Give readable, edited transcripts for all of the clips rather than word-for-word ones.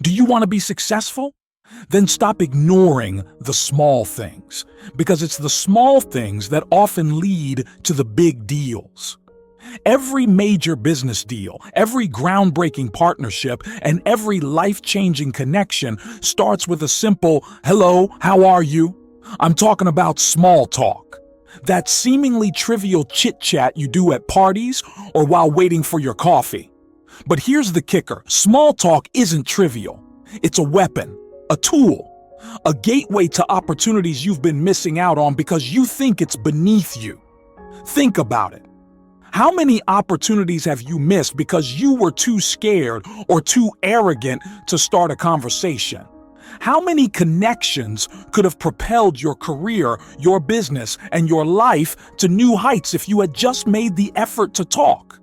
Do you want to be successful? Then stop ignoring the small things, because it's the small things that often lead to the big deals. Every major business deal, every groundbreaking partnership, and every life-changing connection starts with a simple, "Hello, how are you?" I'm talking about small talk. That seemingly trivial chit-chat you do at parties or while waiting for your coffee. But here's the kicker: small talk isn't trivial. It's a weapon, a tool, a gateway to opportunities you've been missing out on because you think it's beneath you. Think about it. How many opportunities have you missed because you were too scared or too arrogant to start a conversation? How many connections could have propelled your career, your business, and your life to new heights if you had just made the effort to talk?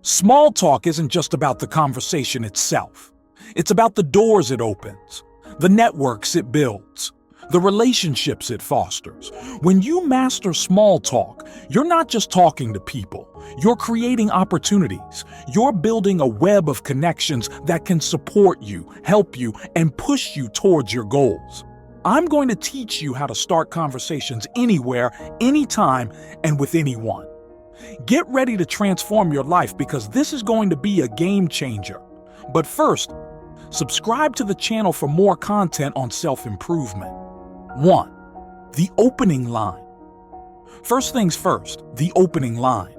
Small talk isn't just about the conversation itself. It's about the doors it opens, the networks it builds, the relationships it fosters. When you master small talk, you're not just talking to people. You're creating opportunities. You're building a web of connections that can support you, help you, and push you towards your goals. I'm going to teach you how to start conversations anywhere, anytime, and with anyone. Get ready to transform your life because this is going to be a game changer. But first, subscribe to the channel for more content on self-improvement. 1. The opening line. First things first, the opening line.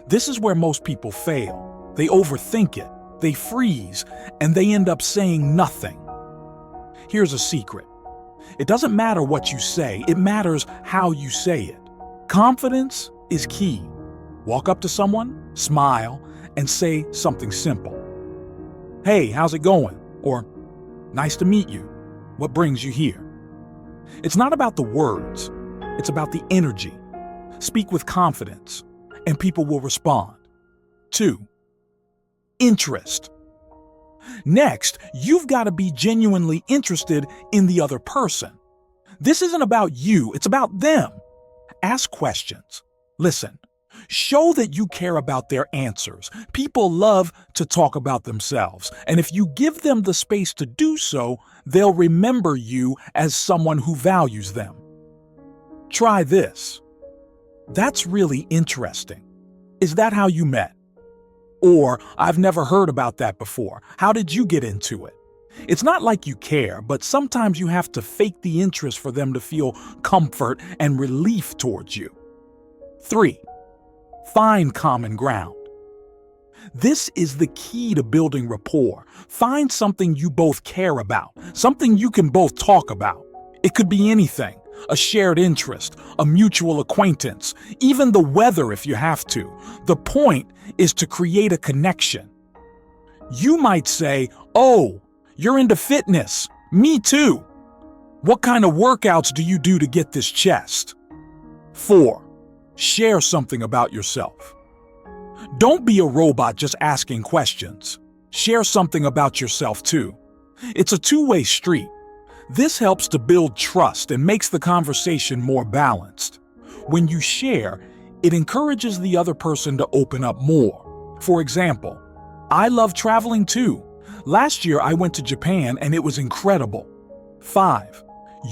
This is where most people fail. They overthink it, they freeze, and they end up saying nothing. Here's a secret. It doesn't matter what you say, it matters how you say it. Confidence is key. Walk up to someone, smile, and say something simple. "Hey, how's it going?" Or, "Nice to meet you. What brings you here?" It's not about the words, it's about the energy. Speak with confidence, and people will respond. 2. Interest. Next, you've got to be genuinely interested in the other person. This isn't about you, it's about them. Ask questions. Listen. Show that you care about their answers. People love to talk about themselves, and if you give them the space to do so, they'll remember you as someone who values them. Try this. "That's really interesting. Is that how you met?" Or, "I've never heard about that before. How did you get into it?" It's not like you care, but sometimes you have to fake the interest for them to feel comfort and relief towards you. 3. Find common ground. This is the key to building rapport. Find something you both care about, something you can both talk about. It could be anything, a shared interest, a mutual acquaintance, even the weather if you have to. The point is to create a connection. You might say, "Oh, you're into fitness. Me too. What kind of workouts do you do to get this chest?" 4. Share something about yourself. Don't be a robot just asking questions. Share something about yourself too. It's a two-way street. This helps to build trust and makes the conversation more balanced. When you share, it encourages the other person to open up more. For example, "I love traveling too. Last year I went to Japan and it was incredible." 5.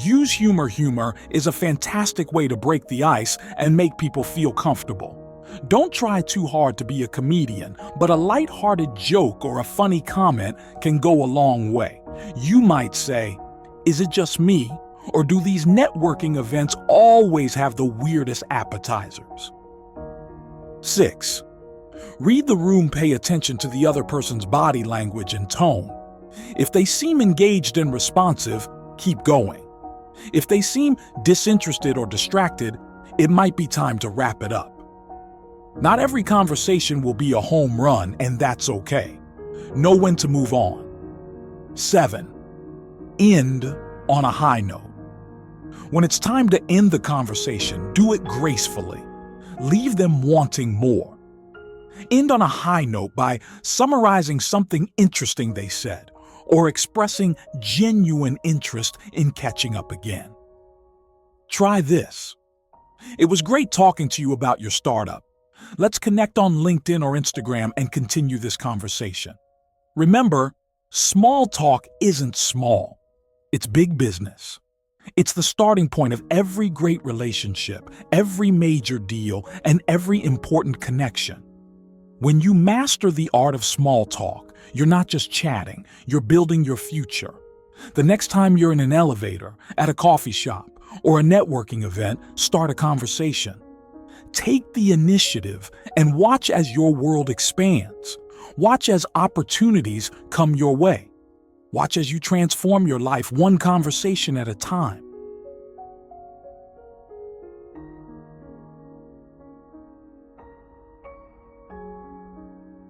Use humor. Humor is a fantastic way to break the ice and make people feel comfortable. Don't try too hard to be a comedian, but a light-hearted joke or a funny comment can go a long way. You might say, "Is it just me, or do these networking events always have the weirdest appetizers?" 6. Read the room. Pay attention to the other person's body language and tone. If they seem engaged and responsive, keep going. If they seem disinterested or distracted, it might be time to wrap it up. Not every conversation will be a home run, and that's okay. Know when to move on. 7. End on a high note. When it's time to end the conversation, do it gracefully. Leave them wanting more. End on a high note by summarizing something interesting they said, or expressing genuine interest in catching up again. Try this. "It was great talking to you about your startup. Let's connect on LinkedIn or Instagram and continue this conversation." Remember, Small talk isn't small. It's big business. It's the starting point of every great relationship, every major deal, and every important connection. When you master the art of small talk, you're not just chatting, you're building your future. The next time you're in an elevator, at a coffee shop, or a networking event, start a conversation. Take the initiative and watch as your world expands. Watch as opportunities come your way. Watch as you transform your life one conversation at a time.